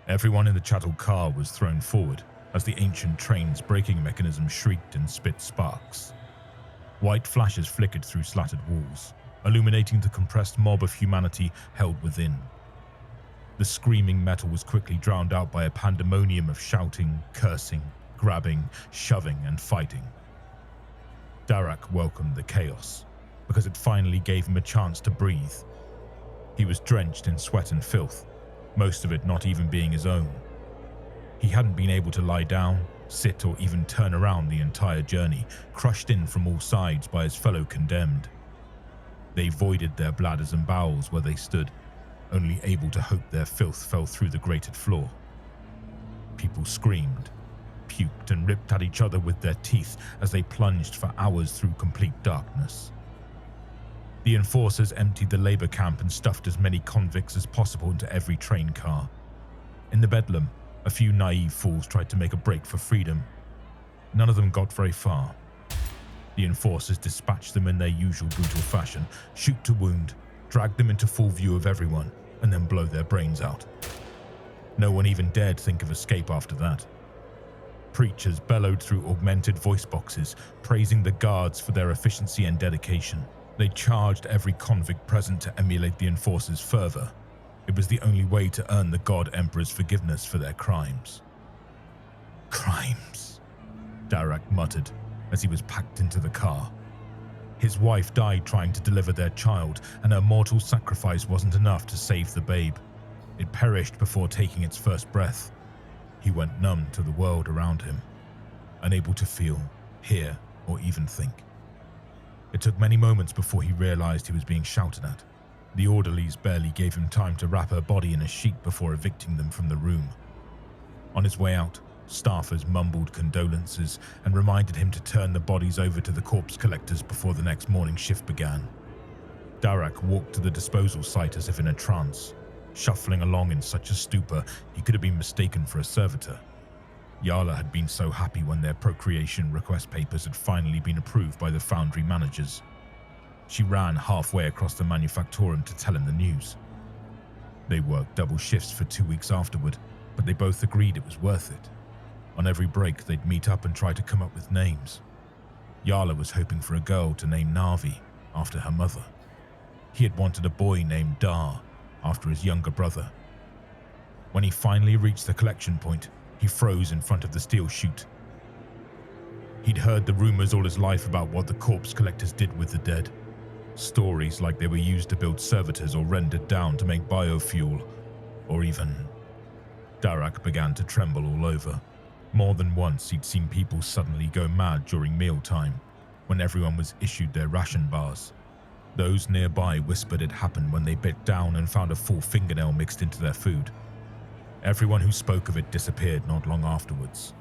Everyone in the chattel car was thrown forward as the ancient train's braking mechanism shrieked and spit sparks. White flashes flickered through slatted walls, illuminating the compressed mob of humanity held within. The screaming metal was quickly drowned out by a pandemonium of shouting, cursing, grabbing, shoving, and fighting. Darak welcomed the chaos, because it finally gave him a chance to breathe. He was drenched in sweat and filth, most of it not even being his own. He hadn't been able to lie down, sit, or even turn around the entire journey, crushed in from all sides by his fellow condemned. They voided their bladders and bowels where they stood, only able to hope their filth fell through the grated floor. People screamed, puked, and ripped at each other with their teeth as they plunged for hours through complete darkness. The enforcers emptied the labor camp and stuffed as many convicts as possible into every train car. In the bedlam, a few naive fools tried to make a break for freedom. None of them got very far. The enforcers dispatched them in their usual brutal fashion, shoot to wound, drag them into full view of everyone, and then blow their brains out. No one even dared think of escape after that. Preachers bellowed through augmented voice boxes, praising the guards for their efficiency and dedication. They charged every convict present to emulate the enforcers further. It was the only way to earn the God Emperor's forgiveness for their crimes. Crimes, Darak muttered as he was packed into the car. His wife died trying to deliver their child, and her mortal sacrifice wasn't enough to save the babe. It perished before taking its first breath. He went numb to the world around him, unable to feel, hear, or even think. It took many moments before he realized he was being shouted at. The orderlies barely gave him time to wrap her body in a sheet before evicting them from the room. On his way out, staffers mumbled condolences and reminded him to turn the bodies over to the corpse collectors before the next morning shift began. Darak walked to the disposal site as if in a trance, shuffling along in such a stupor he could have been mistaken for a servitor. Yala had been so happy when their procreation request papers had finally been approved by the foundry managers. She ran halfway across the manufactorum to tell him the news. They worked double shifts for 2 weeks afterward, but they both agreed it was worth it. On every break, they'd meet up and try to come up with names. Yala was hoping for a girl to name Navi, after her mother. He had wanted a boy named Dar, after his younger brother. When he finally reached the collection point, he froze in front of the steel chute. He'd heard the rumors all his life about what the corpse collectors did with the dead. Stories like they were used to build servitors or rendered down to make biofuel, or even... Darak began to tremble all over. More than once he'd seen people suddenly go mad during mealtime, when everyone was issued their ration bars. Those nearby whispered it happened when they bit down and found a full fingernail mixed into their food. Everyone who spoke of it disappeared not long afterwards.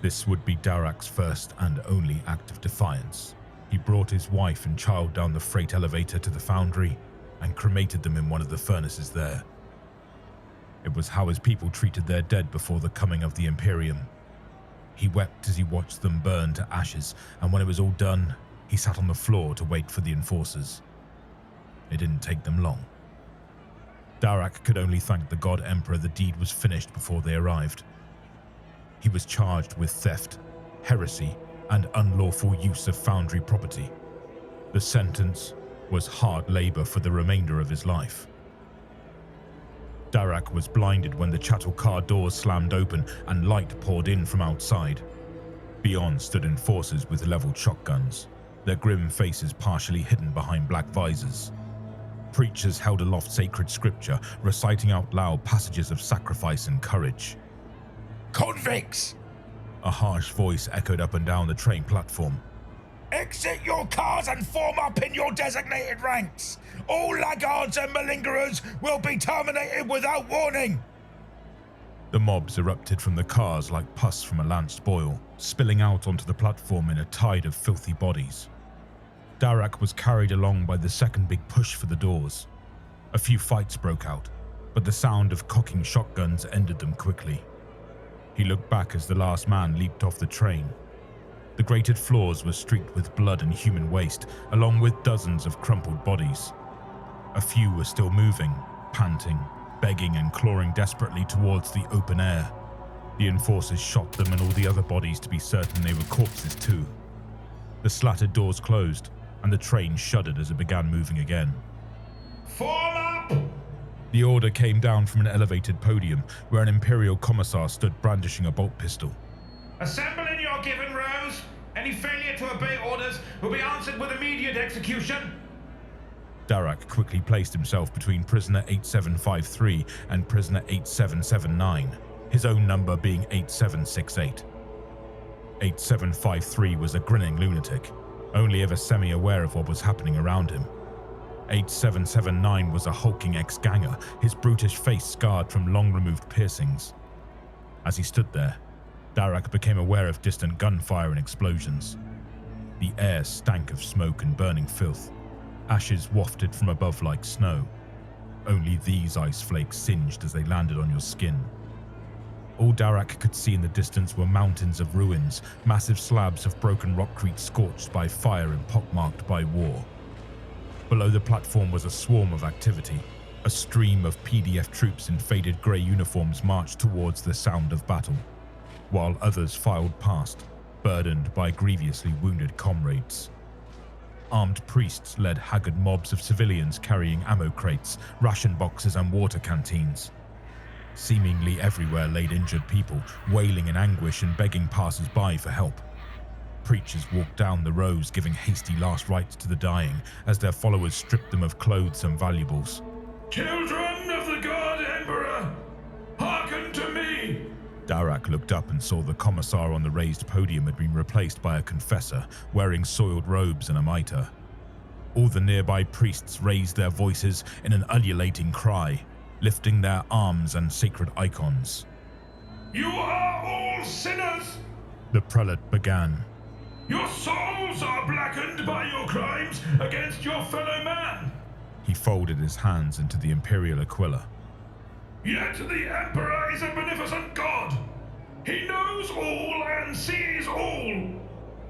This would be Darak's first and only act of defiance. He brought his wife and child down the freight elevator to the foundry and cremated them in one of the furnaces there. It was how his people treated their dead before the coming of the Imperium. He wept as he watched them burn to ashes, and when it was all done, he sat on the floor to wait for the enforcers. It didn't take them long. Darak could only thank the God Emperor the deed was finished before they arrived. He was charged with theft, heresy, and unlawful use of foundry property. The sentence was hard labor for the remainder of his life. Darak was blinded when the chattel car doors slammed open and light poured in from outside. Beyond stood enforcers with leveled shotguns, their grim faces partially hidden behind black visors. Preachers held aloft sacred scripture, reciting out loud passages of sacrifice and courage. Convicts! A harsh voice echoed up and down the train platform. Exit your cars and form up in your designated ranks! All laggards and malingerers will be terminated without warning! The mobs erupted from the cars like pus from a lanced boil, spilling out onto the platform in a tide of filthy bodies. Darak was carried along by the second big push for the doors. A few fights broke out, but the sound of cocking shotguns ended them quickly. He looked back as the last man leaped off the train. The grated floors were streaked with blood and human waste, along with dozens of crumpled bodies. A few were still moving, panting, begging and clawing desperately towards the open air. The enforcers shot them and all the other bodies to be certain they were corpses too. The slatted doors closed, and the train shuddered as it began moving again. Form up! The order came down from an elevated podium where an Imperial commissar stood brandishing a bolt pistol. Assemble in your given rows. Any failure to obey orders will be answered with immediate execution. Darak quickly placed himself between prisoner 8753 and prisoner 8779, his own number being 8768. 8753 was a grinning lunatic, only ever semi-aware of what was happening around him. 8779 was a hulking ex-ganger, his brutish face scarred from long-removed piercings. As he stood there, Darak became aware of distant gunfire and explosions. The air stank of smoke and burning filth. Ashes wafted from above like snow. Only these ice flakes singed as they landed on your skin. All Darak could see in the distance were mountains of ruins, massive slabs of broken rockcrete scorched by fire and pockmarked by war. Below the platform was a swarm of activity. A stream of PDF troops in faded grey uniforms marched towards the sound of battle, while others filed past, burdened by grievously wounded comrades. Armed priests led haggard mobs of civilians carrying ammo crates, ration boxes and water canteens. Seemingly everywhere laid injured people, wailing in anguish and begging passers-by for help. Preachers walked down the rows giving hasty last rites to the dying as their followers stripped them of clothes and valuables. Children of the God Emperor, hearken to me! Darak looked up and saw the commissar on the raised podium had been replaced by a confessor wearing soiled robes and a mitre. All the nearby priests raised their voices in an ululating cry, lifting their arms and sacred icons. You are all sinners! The prelate began. Your souls are blackened by your crimes against your fellow man! He folded his hands into the Imperial Aquila. Yet the Emperor is a beneficent God. He knows all and sees all.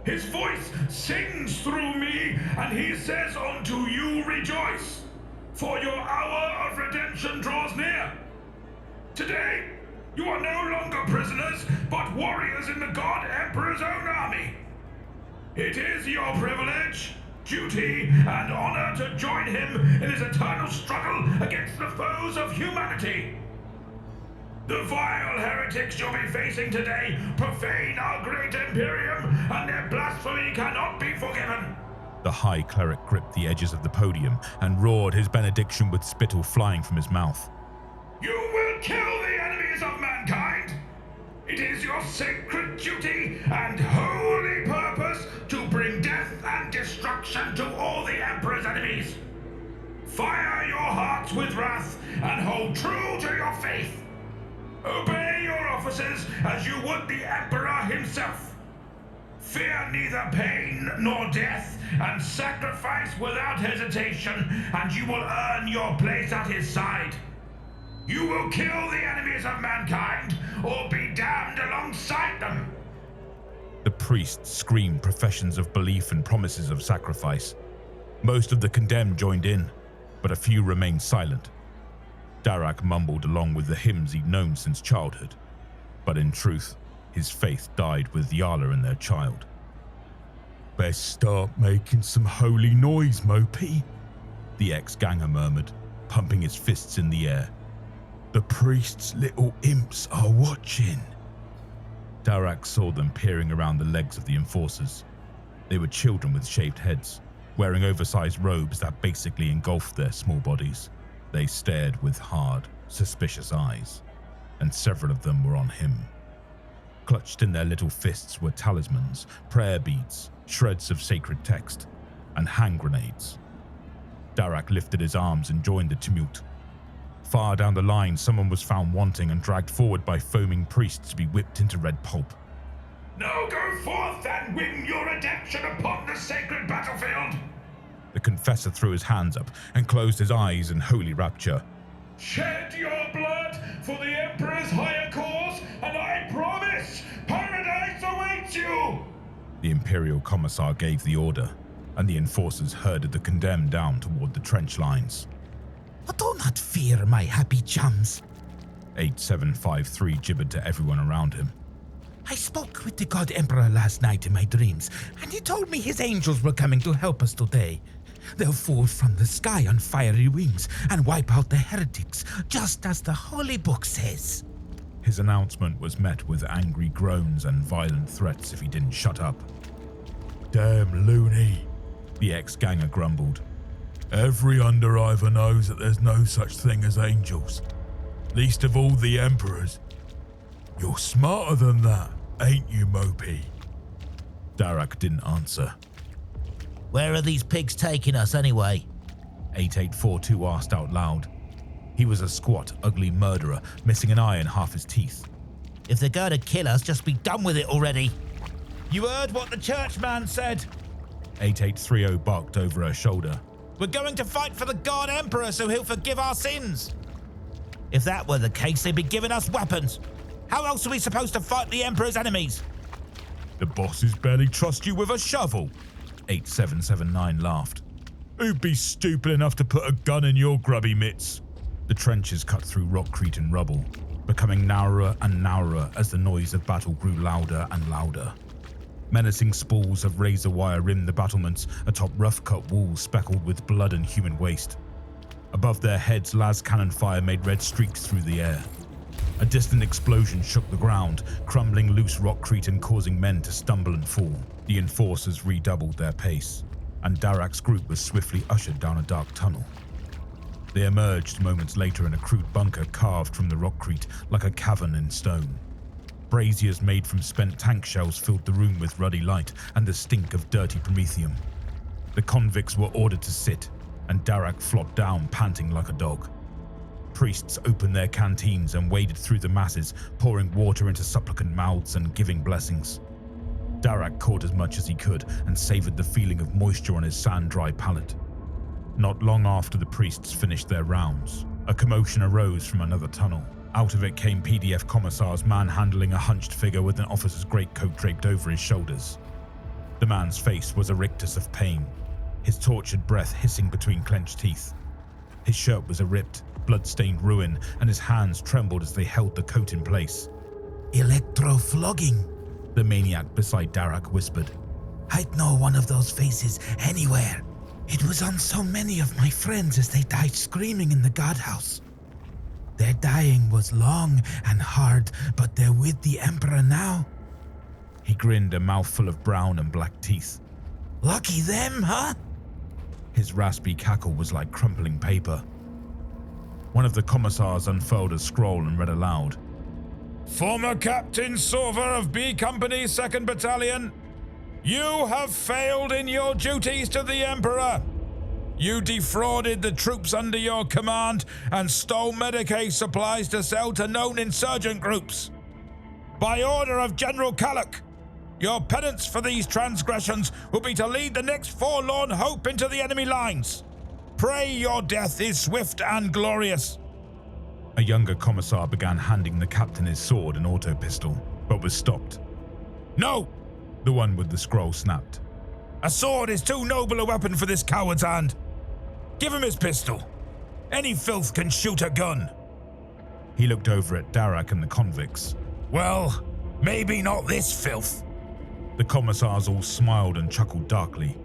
His voice sings through me, and he says unto you, rejoice, for your hour of redemption draws near. Today, you are no longer prisoners, but warriors in the God Emperor's own army. It is your privilege, duty, and honor to join him in his eternal struggle against the foes of humanity. The vile heretics you'll be facing today profane our great Imperium, and their blasphemy cannot be forgiven. The High Cleric gripped the edges of the podium and roared his benediction with spittle flying from his mouth. You will kill the enemies of mankind. It is your sacred duty and holy purpose to bring death and destruction to all the Emperor's enemies. Fire your hearts with wrath and hold true to your faith. Obey your officers as you would the Emperor himself. Fear neither pain nor death, and sacrifice without hesitation, and you will earn your place at his side. You will kill the enemies of mankind, or be damned alongside them. The priests screamed professions of belief and promises of sacrifice. Most of the condemned joined in, but a few remained silent. Darak mumbled along with the hymns he'd known since childhood, but in truth, his faith died with Yala and their child. Best start making some holy noise, Mopey, the ex-ganger murmured, pumping his fists in the air. The priest's little imps are watching. Darak saw them peering around the legs of the enforcers. They were children with shaved heads, wearing oversized robes that basically engulfed their small bodies. They stared with hard, suspicious eyes, and several of them were on him. Clutched in their little fists were talismans, prayer beads, shreds of sacred text, and hand grenades. Darak lifted his arms and joined the tumult. Far down the line, someone was found wanting and dragged forward by foaming priests to be whipped into red pulp. Now go forth and win your redemption upon the sacred battlefield! The Confessor threw his hands up and closed his eyes in holy rapture. Shed your blood for the Emperor's higher cause, and I promise paradise awaits you! The Imperial Commissar gave the order, and the enforcers herded the condemned down toward the trench lines. Do not fear, my happy chums. 8753 gibbered to everyone around him. I spoke with the God Emperor last night in my dreams, and he told me his angels were coming to help us today. They'll fall from the sky on fiery wings and wipe out the heretics, just as the Holy Book says. His announcement was met with angry groans and violent threats if he didn't shut up. Damn loony, the ex-ganger grumbled. Every underiver knows that there's no such thing as angels, least of all the emperors. You're smarter than that, ain't you, Mopey? Darak didn't answer. Where are these pigs taking us anyway? 8842 asked out loud. He was a squat, ugly murderer, missing an eye and half his teeth. If they're going to kill us, just be done with it already. You heard what the churchman said? 8830 barked over her shoulder. We're going to fight for the God Emperor so he'll forgive our sins. If that were the case, they'd be giving us weapons. How else are we supposed to fight the Emperor's enemies? The bosses barely trust you with a shovel. 8779 laughed. Who'd be stupid enough to put a gun in your grubby mitts? The trenches cut through rockcrete and rubble, becoming narrower and narrower as the noise of battle grew louder and louder. Menacing spools of razor wire rimmed the battlements atop rough-cut walls speckled with blood and human waste. Above their heads, las cannon fire made red streaks through the air. A distant explosion shook the ground, crumbling loose rockcrete and causing men to stumble and fall. The enforcers redoubled their pace, and Darak's group was swiftly ushered down a dark tunnel. They emerged moments later in a crude bunker carved from the rockcrete like a cavern in stone. Braziers made from spent tank shells filled the room with ruddy light and the stink of dirty promethium. The convicts were ordered to sit, and Darak flopped down, panting like a dog. Priests opened their canteens and waded through the masses, pouring water into supplicant mouths and giving blessings. Darak caught as much as he could and savored the feeling of moisture on his sand-dry palate. Not long after the priests finished their rounds, a commotion arose from another tunnel. Out of it came PDF commissars manhandling a hunched figure with an officer's greatcoat draped over his shoulders. The man's face was a rictus of pain, his tortured breath hissing between clenched teeth. His shirt was a ripped, blood-stained ruin, and his hands trembled as they held the coat in place. Electro-flogging, the maniac beside Darak whispered. I'd know one of those faces anywhere. It was on so many of my friends as they died screaming in the guardhouse. Their dying was long and hard, but they're with the Emperor now. He grinned, a mouthful of brown and black teeth. Lucky them, huh? His raspy cackle was like crumpling paper. One of the commissars unfurled a scroll and read aloud. Former Captain Sorver of B Company 2nd Battalion, you have failed in your duties to the Emperor. You defrauded the troops under your command and stole Medicaid supplies to sell to known insurgent groups. By order of General Kalak, your penance for these transgressions will be to lead the next forlorn hope into the enemy lines. Pray your death is swift and glorious. A younger commissar began handing the captain his sword and auto pistol, but was stopped. No! The one with the scroll snapped. A sword is too noble a weapon for this coward's hand. Give him his pistol. Any filth can shoot a gun. He looked over at Darak and the convicts. Well, maybe not this filth. The commissars all smiled and chuckled darkly.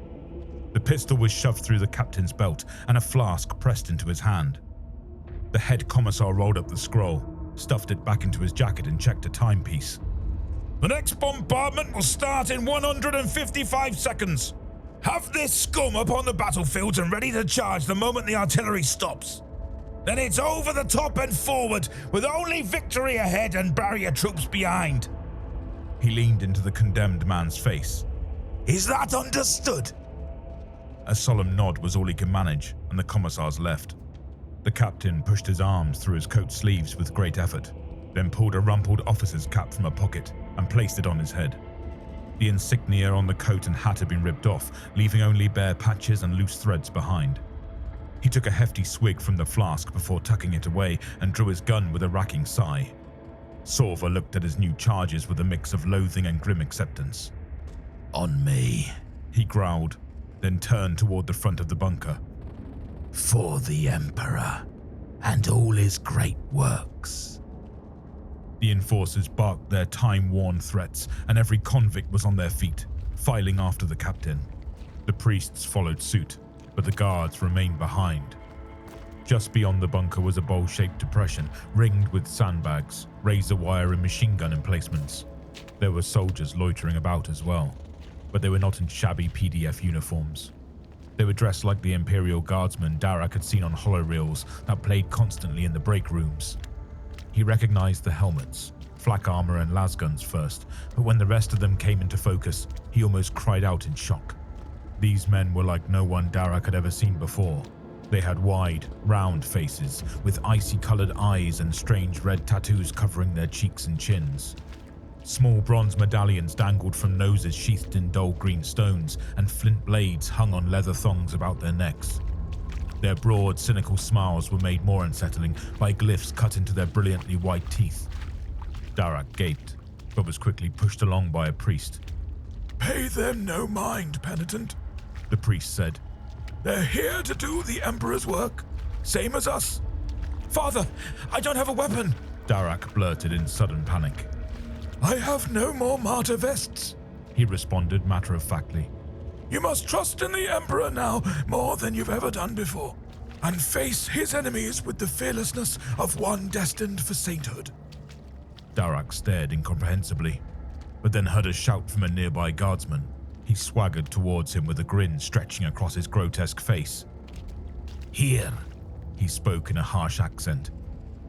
The pistol was shoved through the captain's belt and a flask pressed into his hand. The head commissar rolled up the scroll, stuffed it back into his jacket and checked a timepiece. The next bombardment will start in 155 seconds. Have this scum up on the battlefields and ready to charge the moment the artillery stops. Then it's over the top and forward, with only victory ahead and barrier troops behind. He leaned into the condemned man's face. Is that understood? A solemn nod was all he could manage, and the commissars left. The captain pushed his arms through his coat sleeves with great effort, then pulled a rumpled officer's cap from a pocket and placed it on his head. The insignia on the coat and hat had been ripped off, leaving only bare patches and loose threads behind. He took a hefty swig from the flask before tucking it away and drew his gun with a racking sigh. Sorver looked at his new charges with a mix of loathing and grim acceptance. On me, he growled, then turned toward the front of the bunker. For the Emperor. and all his great works." The enforcers barked their time-worn threats, and every convict was on their feet, filing after the captain. The priests followed suit, but the guards remained behind. Just beyond the bunker was a bowl-shaped depression, ringed with sandbags, razor wire and machine gun emplacements. There were soldiers loitering about as well, but they were not in shabby PDF uniforms. They were dressed like the Imperial guardsmen Darak had seen on holoreels that played constantly in the break rooms. He recognized the helmets, flak armor and lasguns first, but when the rest of them came into focus, he almost cried out in shock. These men were like no one Darak had ever seen before. They had wide, round faces, with icy-colored eyes and strange red tattoos covering their cheeks and chins. Small bronze medallions dangled from noses sheathed in dull green stones, and flint blades hung on leather thongs about their necks. Their broad, cynical smiles were made more unsettling by glyphs cut into their brilliantly white teeth. Darak gaped, but was quickly pushed along by a priest. "Pay them no mind, penitent," the priest said. "They're here to do the Emperor's work, same as us." "Father, I don't have a weapon," Darak blurted in sudden panic. "I have no more martyr vests," he responded matter-of-factly. "You must trust in the Emperor now more than you've ever done before, and face his enemies with the fearlessness of one destined for sainthood." Darak stared incomprehensibly, but then heard a shout from a nearby guardsman. He swaggered towards him with a grin stretching across his grotesque face. "Here," he spoke in a harsh accent.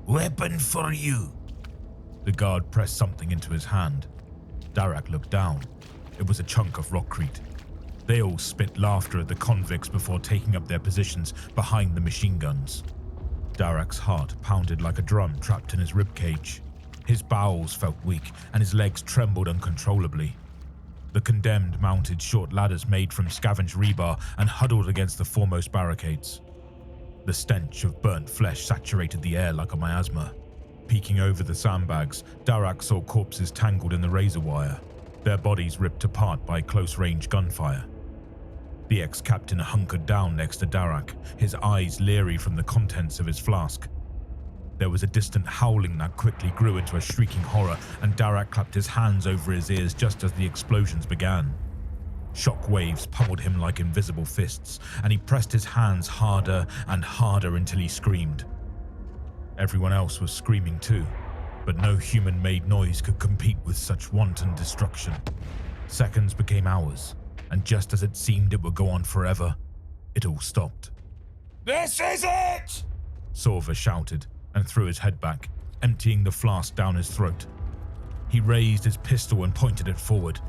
"Weapon for you." The guard pressed something into his hand. Darak looked down. It was a chunk of rockcrete. They all spit laughter at the convicts before taking up their positions behind the machine guns. Darak's heart pounded like a drum trapped in his ribcage. His bowels felt weak, and his legs trembled uncontrollably. The condemned mounted short ladders made from scavenged rebar and huddled against the foremost barricades. The stench of burnt flesh saturated the air like a miasma. Peeking over the sandbags, Darak saw corpses tangled in the razor wire, their bodies ripped apart by close-range gunfire. The ex-captain hunkered down next to Darak, his eyes leery from the contents of his flask. There was a distant howling that quickly grew into a shrieking horror, and Darak clapped his hands over his ears just as the explosions began. Shock waves pummeled him like invisible fists, and he pressed his hands harder and harder until he screamed. Everyone else was screaming too, but no human-made noise could compete with such wanton destruction. Seconds became hours, and just as it seemed it would go on forever, it all stopped. "This is it!" Sorva shouted and threw his head back, emptying the flask down his throat. He raised his pistol and pointed it forward.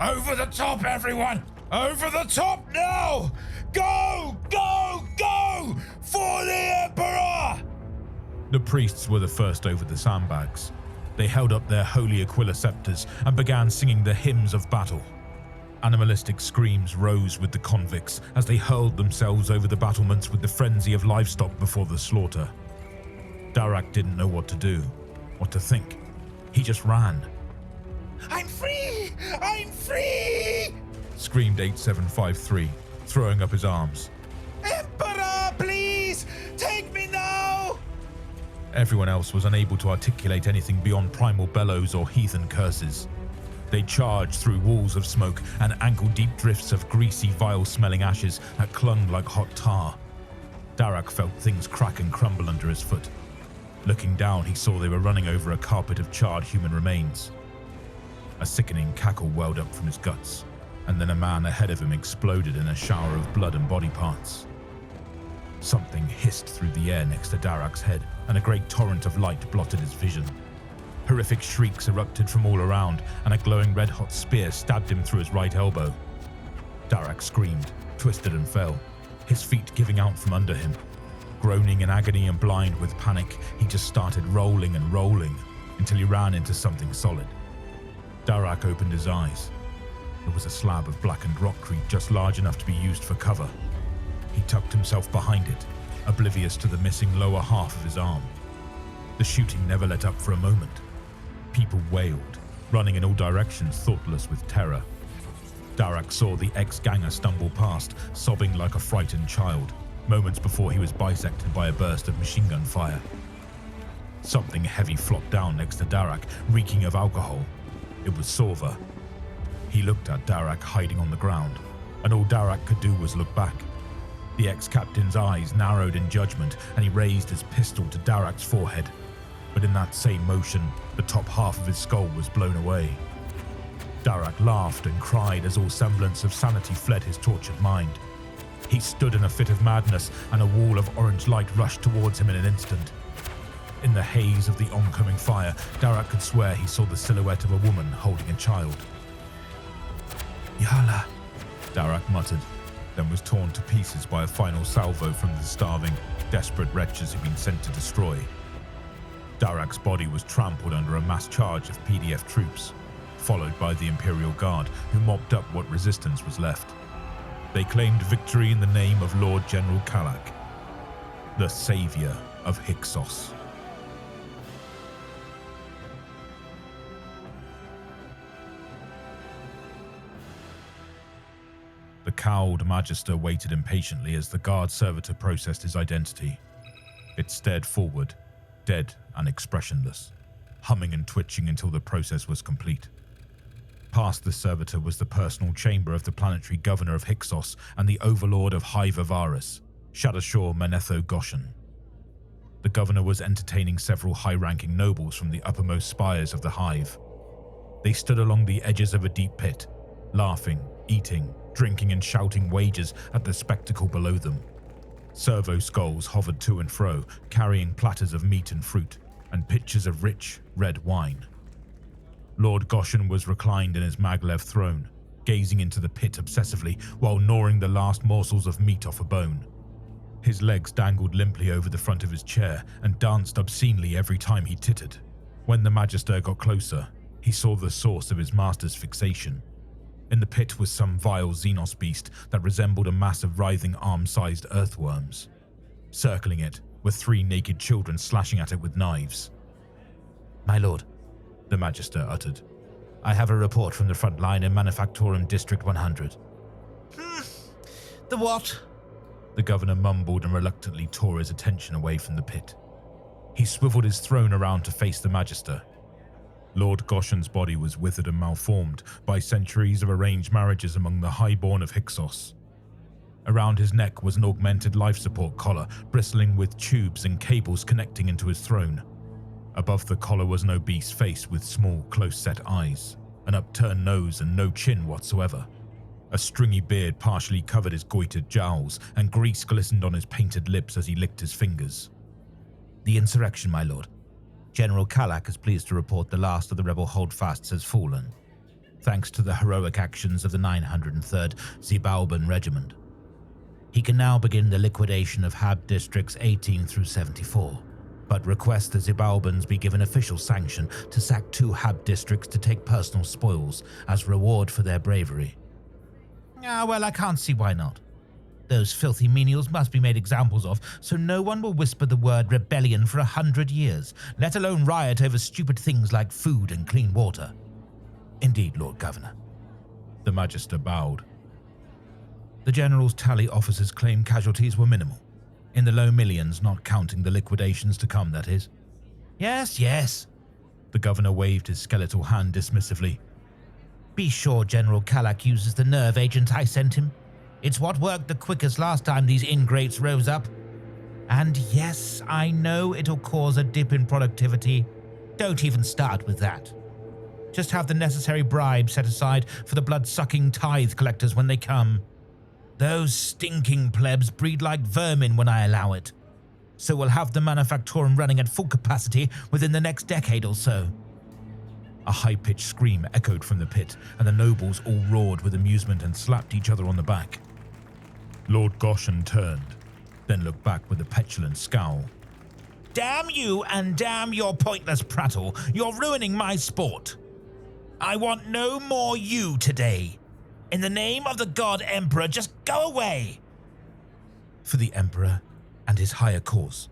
"Over the top, everyone! Over the top now! Go! Go! Go! For the Emperor!" The priests were the first over the sandbags. They held up their holy Aquila scepters and began singing the hymns of battle. Animalistic screams rose with the convicts as they hurled themselves over the battlements with the frenzy of livestock before the slaughter. Darak didn't know what to do, what to think. He just ran. "I'm free! I'm free!" Screamed 8753, throwing up his arms. "Emperor, please! Take me now!" Everyone else was unable to articulate anything beyond primal bellows or heathen curses. They charged through walls of smoke and ankle-deep drifts of greasy, vile-smelling ashes that clung like hot tar. Darak felt things crack and crumble under his foot. Looking down, he saw they were running over a carpet of charred human remains. A sickening cackle welled up from his guts, and then a man ahead of him exploded in a shower of blood and body parts. Something hissed through the air next to Darak's head, and a great torrent of light blotted his vision. Horrific shrieks erupted from all around, and a glowing red-hot spear stabbed him through his right elbow. Darak screamed, twisted and fell, his feet giving out from under him. Groaning in agony and blind with panic, he just started rolling and rolling until he ran into something solid. Darak opened his eyes. It was a slab of blackened rockcrete just large enough to be used for cover. He tucked himself behind it, oblivious to the missing lower half of his arm. The shooting never let up for a moment. People wailed, running in all directions, thoughtless with terror. Darak saw the ex-ganger stumble past, sobbing like a frightened child, moments before he was bisected by a burst of machine gun fire. Something heavy flopped down next to Darak, reeking of alcohol. It was Sorva. He looked at Darak hiding on the ground, and all Darak could do was look back. The ex-captain's eyes narrowed in judgment, and he raised his pistol to Darak's forehead. But in that same motion, the top half of his skull was blown away. Darak laughed and cried as all semblance of sanity fled his tortured mind. He stood in a fit of madness, and a wall of orange light rushed towards him in an instant. In the haze of the oncoming fire, Darak could swear he saw the silhouette of a woman holding a child. Yala, Darak muttered, then was torn to pieces by a final salvo from the starving, desperate wretches who'd been sent to destroy. Darak's body was trampled under a mass charge of PDF troops, followed by the Imperial Guard, who mopped up what resistance was left. They claimed victory in the name of Lord General Kalak, the savior of Hyksos. The cowed Magister waited impatiently as the guard servitor processed his identity. It stared forward, dead and expressionless, humming and twitching until the process was complete. Past the servitor was the personal chamber of the planetary governor of Hyksos and the overlord of High Vivaris, Shadashor Manetho Goshen. The governor was entertaining several high-ranking nobles from the uppermost spires of the hive. They stood along the edges of a deep pit, laughing, eating, drinking and shouting wages at the spectacle below them. Servo skulls hovered to and fro, carrying platters of meat and fruit, and pitchers of rich, red wine. Lord Goshen was reclined in his maglev throne, gazing into the pit obsessively while gnawing the last morsels of meat off a bone. His legs dangled limply over the front of his chair and danced obscenely every time he tittered. When the Magister got closer, he saw the source of his master's fixation. In the pit was some vile Xenos beast that resembled a mass of writhing arm-sized earthworms. Circling it were 3 naked children slashing at it with knives. my lord, The Magister uttered. I have a report from the front line in Manufactorum District 100. The what? The governor mumbled and reluctantly tore his attention away from the pit. He swiveled his throne around to face the Magister. Lord Goshen's body was withered and malformed by centuries of arranged marriages among the highborn of Hyksos. Around his neck was an augmented life support collar, bristling with tubes and cables connecting into his throne. Above the collar was an obese face with small, close-set eyes, an upturned nose and no chin whatsoever. A stringy beard partially covered his goitered jowls, and grease glistened on his painted lips as he licked his fingers. The insurrection, my lord. General Kalak is pleased to report the last of the rebel holdfasts has fallen, thanks to the heroic actions of the 903rd Zibalban Regiment. He can now begin the liquidation of Hab Districts 18 through 74, but requests the Zibalbans be given official sanction to sack 2 Hab districts to take personal spoils as reward for their bravery. Well, I can't see why not. Those filthy menials must be made examples of, so no one will whisper the word rebellion for 100 years, let alone riot over stupid things like food and clean water. Indeed, Lord Governor. The Magister bowed. The General's tally officers claim casualties were minimal, in the low millions, not counting the liquidations to come, that is. Yes. The Governor waved his skeletal hand dismissively. Be sure General Kalak uses the nerve agent I sent him. It's what worked the quickest last time these ingrates rose up. And yes, I know it'll cause a dip in productivity. Don't even start with that. Just have the necessary bribe set aside for the blood-sucking tithe collectors when they come. Those stinking plebs breed like vermin when I allow it. So we'll have the Manufactorum running at full capacity within the next decade or so. A high-pitched scream echoed from the pit, and the nobles all roared with amusement and slapped each other on the back. Lord Goshen turned, then looked back with a petulant scowl. Damn you and damn your pointless prattle. You're ruining my sport. I want no more you today. In the name of the God Emperor, just go away. For the Emperor and his higher cause.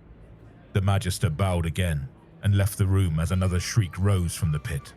The Magister bowed again and left the room as another shriek rose from the pit.